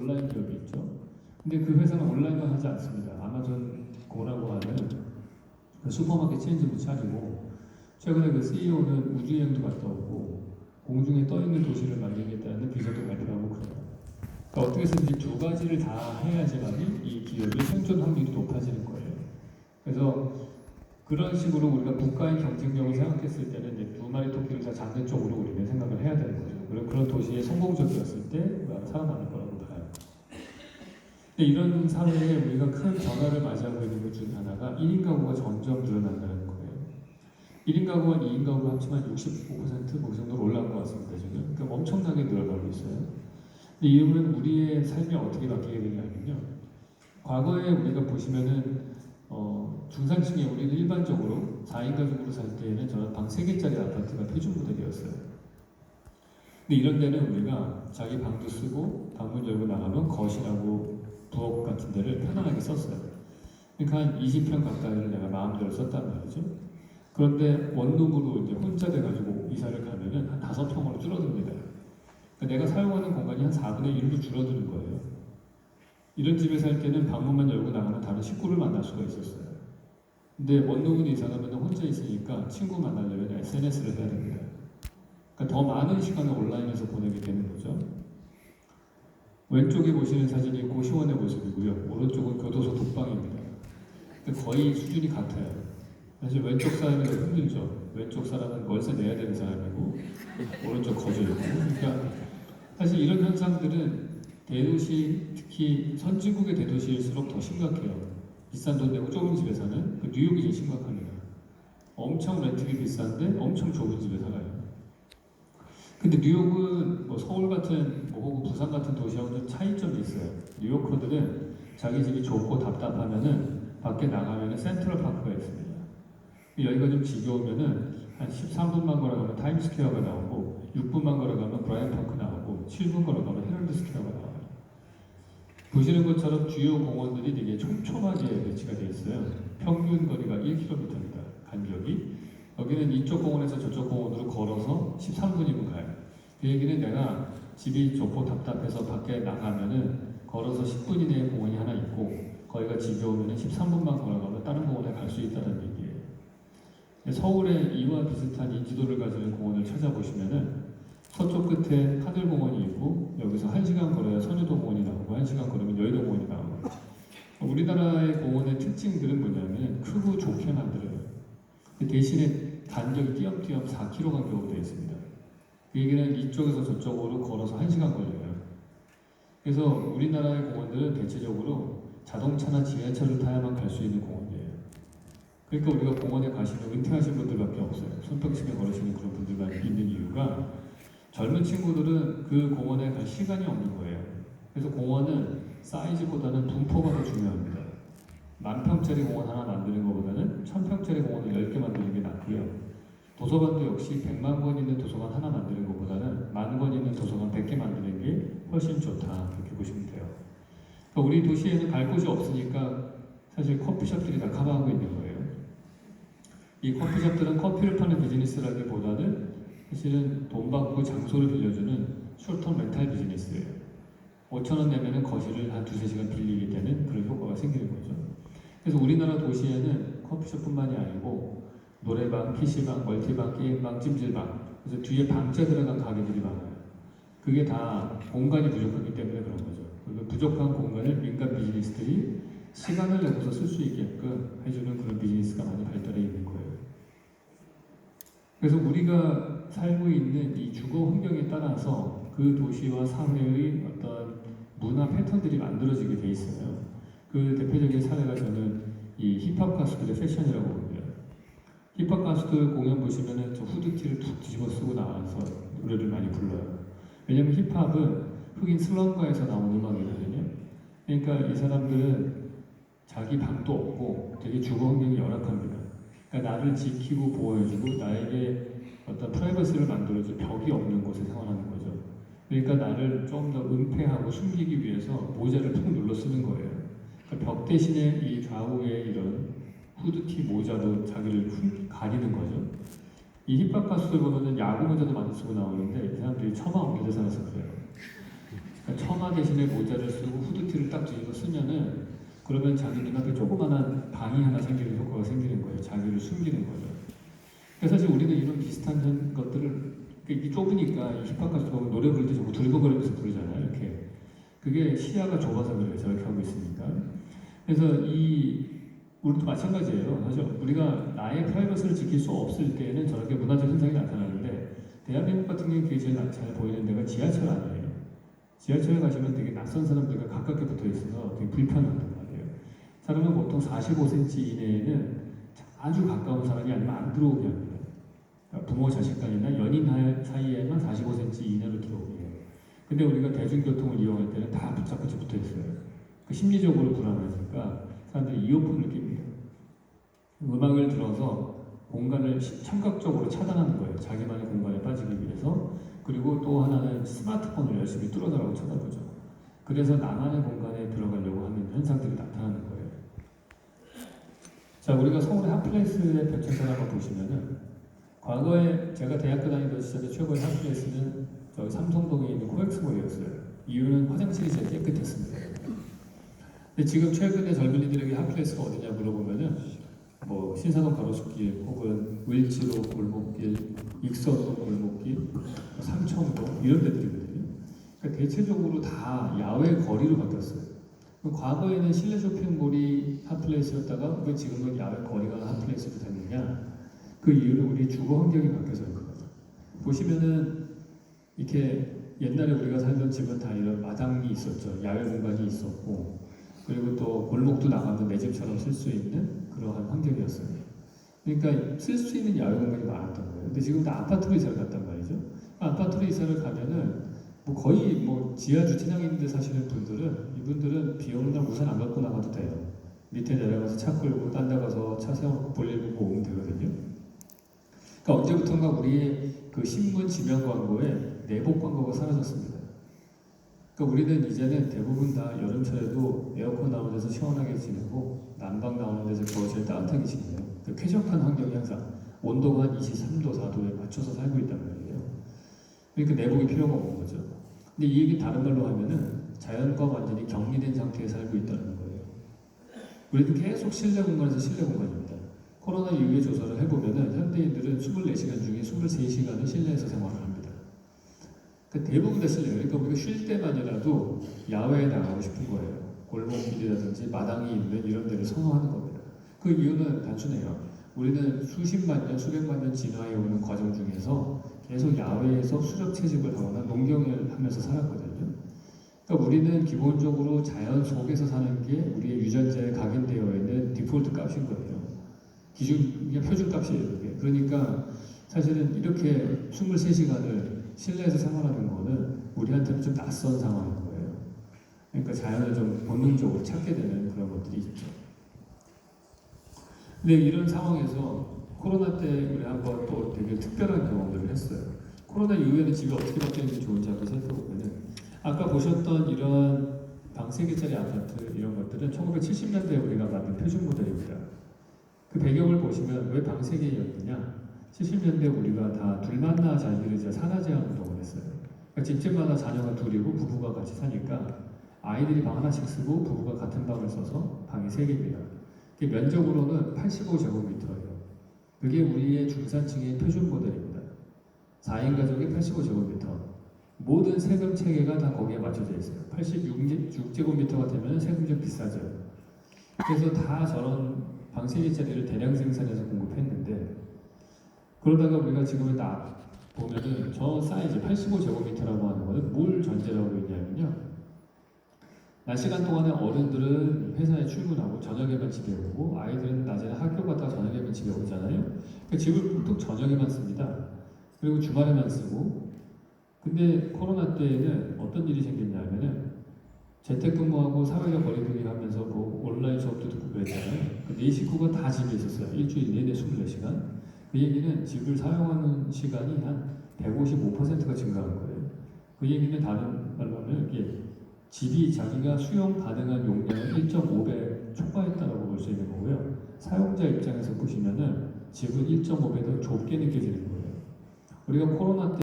온라인 기업이 있죠. 근데 그 회사는 온라인만 하지 않습니다. 아마존 고라고 하는 그 슈퍼마켓 체인지도 차리고, 최근에 그 CEO는 우주여행도 갔다 오고 공중에 떠 있는 도시를 만들겠다는 비전도 발표하고 그래요. 그러니까 어떻게 해서든지 두 가지를 다 해야지만이 이 기업의 생존 확률이 높아지는 거예요. 그래서 그런 식으로 우리가 국가의 경쟁력을 생각했을 때는 이제 두 마리 토끼를 다 잡는 쪽으로 우리는 생각을 해야 되는 거죠. 그리고 그런 도시에 성공적이었을 때 우리가 살아남을 거라고 봐요. 근데 이런 사회에 우리가 큰 변화를 맞이하고 있는 것 중에 하나가 1인 가구가 점점 늘어난다는 거예요. 1인 가구와 2인 가구가 합치면 65%, 뭐 그 정도로 올라온 것 같습니다, 지금. 그러니까 엄청나게 늘어나고 있어요. 근데 이유는 우리의 삶이 어떻게 바뀌게 되냐면요. 과거에 우리가 보시면은 중산층의 우리는 일반적으로 4인 가족으로 살 때에는 저는 방 3개짜리 아파트가 표준 모델이었어요. 근데 이런 데는 우리가 자기 방도 쓰고 방문 열고 나가면 거실하고 부엌 같은 데를 편안하게 썼어요. 그러니까 한 20평 가까이를 내가 마음대로 썼단 말이죠. 그런데 원룸으로 이제 혼자 돼가지고 이사를 가면은 한 5평으로 줄어듭니다. 그러니까 내가 사용하는 공간이 한 4분의 1로 줄어드는 거예요. 이런 집에 살 때는 방문만 열고 나가면 다른 식구를 만날 수가 있었어요. 근데 원룸으로 이사 가면 혼자 있으니까 친구 만나려면 SNS를 해야 됩니다. 그러니까 더 많은 시간을 온라인에서 보내게 되는 거죠. 왼쪽에 보시는 사진이 고시원의 모습이고요. 오른쪽은 교도소 독방입니다. 그러니까 거의 수준이 같아요. 사실 왼쪽 사람이 더 힘들죠. 왼쪽 사람은 월세 내야 되는 사람이고 오른쪽 거주이고. 그러니까 사실 이런 현상들은 대도시, 특히 선진국의 대도시일수록 더 심각해요. 비싼 돈 내고 좁은 집에 사는 그 뉴욕이 제일 심각합니다. 엄청 렌트비 비싼데 엄청 좁은 집에 살아요. 근데 뉴욕은 뭐 서울 같은 혹은 부산 같은 도시하고는 차이점이 있어요. 뉴요커들은 자기 집이 좁고 답답하면은 밖에 나가면은 센트럴 파크가 있습니다. 여기가 좀 지겨우면은 한 13분만 걸어가면 타임스퀘어가 나오고 6분만 걸어가면 브라이언 파크 나오고 7분 걸어가면 헤럴드 스퀘어가 나와요. 보시는 것처럼 주요 공원들이 되게 촘촘하게 배치가 되어 있어요. 평균 거리가 1km입니다. 간격이. 여기는 이쪽 공원에서 저쪽 공원으로 걸어서 13분이면 가요. 그 얘기는 내가 집이 좁고 답답해서 밖에 나가면은 걸어서 10분 이내에 공원이 하나 있고 거기가 지겨우면 13분만 걸어가면 다른 공원에 갈 수 있다는 얘기예요. 서울에 이와 비슷한 인지도를 가지는 공원을 찾아보시면은 서쪽 끝에 하늘공원이 있고 여기서 1시간 걸어야 선유도 공원이 나오고 1시간 걸으면 여의도 공원이 나옵니다. 우리나라의 공원의 특징들은 뭐냐면 크고 좋게 만들어요. 대신에 간격이 띄엄띄엄 4km 간격으로 되어 있습니다. 그 얘기는 이쪽에서 저쪽으로 걸어서 1시간 걸려요. 그래서 우리나라의 공원들은 대체적으로 자동차나 지하철을 타야만 갈 수 있는 공원이에요. 그러니까 우리가 공원에 가시면 은퇴하신 분들밖에 없어요. 손뼉치며 걸으시는 그런 분들만 있는 이유가 젊은 친구들은 그 공원에 갈 시간이 없는 거예요. 그래서 공원은 사이즈보다는 분포가 더 중요합니다. 10,000평짜리 공원 하나 만드는 것보다는 1,000평짜리 공원을 10개 만드는 게 낫고요. 도서관도 역시 100만 권 있는 도서관 하나 만드는 것보다는 10,000권 있는 도서관 100개 만드는 게 훨씬 좋다. 그렇게 보시면 돼요. 그러니까 우리 도시에는 갈 곳이 없으니까 사실 커피숍들이 다 커버하고 있는 거예요. 이 커피숍들은 커피를 파는 비즈니스라기보다는 사실은 돈 받고 장소를 빌려주는 숏텀 렌탈 비즈니스예요. 5,000원 내면은 거실을 한 2~3시간 빌리게 되는 그런 효과가 생기는 거죠. 그래서 우리나라 도시에는 커피숍뿐만이 아니고 노래방, PC방, 멀티방, 게임방, 찜질방, 그래서 뒤에 방자 들어간 가게들이 많아요. 그게 다 공간이 부족하기 때문에 그런 거죠. 그리고 부족한 공간을 민간 비즈니스들이 시간을 내고서 쓸 수 있게끔 해주는 그런 비즈니스가 많이 발달해 있는 거예요. 그래서 우리가 살고 있는 이 주거 환경에 따라서 그 도시와 사회의 어떤 문화 패턴들이 만들어지게 돼 있어요. 그 대표적인 사례가 저는 이 힙합 가수들의 패션이라고 봅니다. 힙합 가수들 공연 보시면은 저 후드티를 툭 뒤집어 쓰고 나와서 노래를 많이 불러요. 왜냐면 힙합은 흑인 슬럼가에서 나온 음악이거든요. 그러니까 이 사람들은 자기 방도 없고 되게 주거 환경이 열악합니다. 그러니까 나를 지키고 보호해주고 나에게 어떤 프라이버시를 만들어줄 벽이 없는 곳에 생활하는 거죠. 그러니까 나를 좀 더 은폐하고 숨기기 위해서 모자를 툭 눌러 쓰는 거예요. 그러니까 벽 대신에 이 좌우에 이런 후드티 모자로 자기를 가리는 거죠. 이 힙합 가수들 보면은 야구 모자도 많이 쓰고 나오는데 이 사람들이 처마 없는 데 살아서 그래요. 그러니까 처마 대신에 모자를 쓰고 후드티를 딱 뒤집어 쓰면은 그러면 자기 눈앞에 조그만한 방이 하나 생기는 효과가 생기는 거예요. 자기를 숨기는 거죠. 그러니까 사실 우리는 이런 비슷한 것들을 이 좁으니까 이 힙합 가수 보면 노래 부를 때 자꾸 들고거리면서 부르잖아요. 이렇게 그게 시야가 좁아서 그래요. 저렇게 하고 있으니까. 그래서 우리도 마찬가지예요. 사실 우리가 나의 프라이버시를 지킬 수 없을 때에는 저렇게 문화적 현상이 나타나는데 대한민국 같은 경우에 그게 제일 잘 보이는 데가 지하철 안이에요. 지하철에 가시면 되게 낯선 사람들과 가깝게 붙어 있어서 되게 불편하단 말이에요. 사람은 보통 45cm 이내에는 아주 가까운 사람이 아니면 안 들어오게 합니다. 그러니까 부모 자식 간이나 연인 사이에만 45cm 이내로 들어오게 해요. 근데 우리가 대중교통을 이용할 때는 다 붙잡고 붙어 있어요. 그 심리적으로 불안하니까 사람들이 이어폰을 낍니다. 음악을 들어서 공간을 청각적으로 차단하는 거예요. 자기만의 공간에 빠지기 위해서. 그리고 또 하나는 스마트폰을 열심히 뚫어달라고 쳐다보죠. 그래서 나만의 공간에 들어가려고 하는 현상들이 나타나는 거예요. 자, 우리가 서울의 핫플레이스의 변천사를 한번 보시면은 과거에 제가 대학교 다니던 시절에 최고의 핫플레이스는 저기 삼성동에 있는 코엑스몰이었어요. 이유는 화장실이 제일 깨끗했습니다. 근데 지금 최근에 젊은이들에게 핫플레이스가 어디냐 물어보면은 뭐 신사동 가로수길 혹은 을지로 골목길, 익선동 골목길, 삼청동 이런 데들이거든요. 그러니까 대체적으로 다 야외 거리로 바뀌었어요. 과거에는 실내 쇼핑몰이 핫플레이스였다가 왜 지금은 야외 거리가 핫플레이스로 됐느냐? 그 이유는 우리 주거 환경이 바뀌어서일 겁니다. 보시면은 이렇게 옛날에 우리가 살던 집은 다 이런 마당이 있었죠. 야외 공간이 있었고, 그리고 또 골목도 나가면 내 집처럼 쓸 수 있는 그러한 환경이었어요. 그러니까 쓸 수 있는 야외 공간이 많았던 거예요. 근데 지금 다 아파트로 이사를 갔단 말이죠. 아파트로 이사를 가면은 뭐 거의 뭐 지하 주차장 있는데 사시는 분들은 이분들은 비 오는 날 우산 안 갖고 나가도 돼요. 밑에 내려가서 차 끌고 딴 데 가서 차 세워놓고 볼일 보고 오면 되거든요. 그러니까 언제부턴가 우리의 그 신문 지명 광고에 내복 광고가 사라졌습니다. 그러니까 우리는 이제는 대부분 다 여름철에도 에어컨 나오는 데서 시원하게 지내고 난방 나오는 데서 겨울철에 따뜻하게 지내요. 그 쾌적한 환경이 항상 온도가 한 23도, 4도에 맞춰서 살고 있단 말이에요. 그러니까 내복이 필요가 없는 거죠. 근데 이 얘기 다른 말로 하면은 자연과 완전히 격리된 상태에 살고 있다는 거예요. 우리는 계속 실내 공간에서 실내 공간입니다. 코로나 이후에 조사를 해보면은 현대인들은 24시간 중에 23시간을 실내에서 생활을 합니다. 그 대부분 다 실내예요. 그러니까 우리가 쉴 때만이라도 야외에 나가고 싶은 거예요. 골목길이라든지 마당이 있는 이런 데를 선호하는 겁니다. 그 이유는 단순해요. 우리는 수십만 년, 수백만 년 진화해 오는 과정 중에서 계속 야외에서 수적 채집을 하거나 농경을 하면서 살았거든요. 그러니까 우리는 기본적으로 자연 속에서 사는 게 우리의 유전자에 각인되어 있는 디폴트 값인 거예요. 기준, 그냥 표준 값이에요. 그게. 그러니까 사실은 이렇게 23시간을 실내에서 생활하는 거는 우리한테는 좀 낯선 상황인 거예요. 그러니까 자연을 좀 본능적으로 찾게 되는 그런 것들이 있죠. 근데 이런 상황에서 코로나 때 우리 한번 또 되게 특별한 경험들을 했어요. 코로나 이후에는 집이 어떻게 바뀌었는지 좋은지 한번 살펴보면은 아까 보셨던 이런 방 3개짜리 아파트 이런 것들은 1970년대에 우리가 만든 표준 모델입니다. 그 배경을 보시면 왜 방 3개였느냐? 70년대 우리가 다 둘만 낳아 잘 기르자 산하 제한 운동을 했어요. 그러니까 집집마다 자녀가 둘이고 부부가 같이 사니까 아이들이 방 하나씩 쓰고 부부가 같은 방을 써서 방이 3개입니다. 면적으로는 85제곱미터예요. 그게 우리의 중산층의 표준 모델입니다. 4인 가족이 85제곱미터. 모든 세금 체계가 다 거기에 맞춰져 있어요. 86제곱미터가 되면 세금이 좀 비싸죠. 그래서 다 저런 방 3개짜리를 대량 생산해서 공급했는데 그러다가 우리가 지금은 다 보면은 저 사이즈 85제곱미터라고 하는 거는 뭘 전제로 하고 있냐면요. 낮 시간 동안에 어른들은 회사에 출근하고 저녁에만 집에 오고 아이들은 낮에는 학교 갔다가 저녁에만 집에 오잖아요. 그러니까 집을 보통 저녁에만 씁니다. 그리고 주말에만 쓰고. 근데 코로나 때에는 어떤 일이 생겼냐면은 재택근무하고 사회적 거리두기 하면서 뭐 온라인 수업도 듣고 그랬잖아요. 그 4식구가 다 집에 있었어요. 일주일 내내 24시간. 그 얘기는 집을 사용하는 시간이 한 155%가 증가한 거예요. 그 얘기는 다른 말로 하면 이게 집이 자기가 수용 가능한 용량을 1.5배 초과했다고 볼 수 있는 거고요. 사용자 입장에서 보시면은 집은 1.5배 더 좁게 느껴지는 거예요. 우리가 코로나 때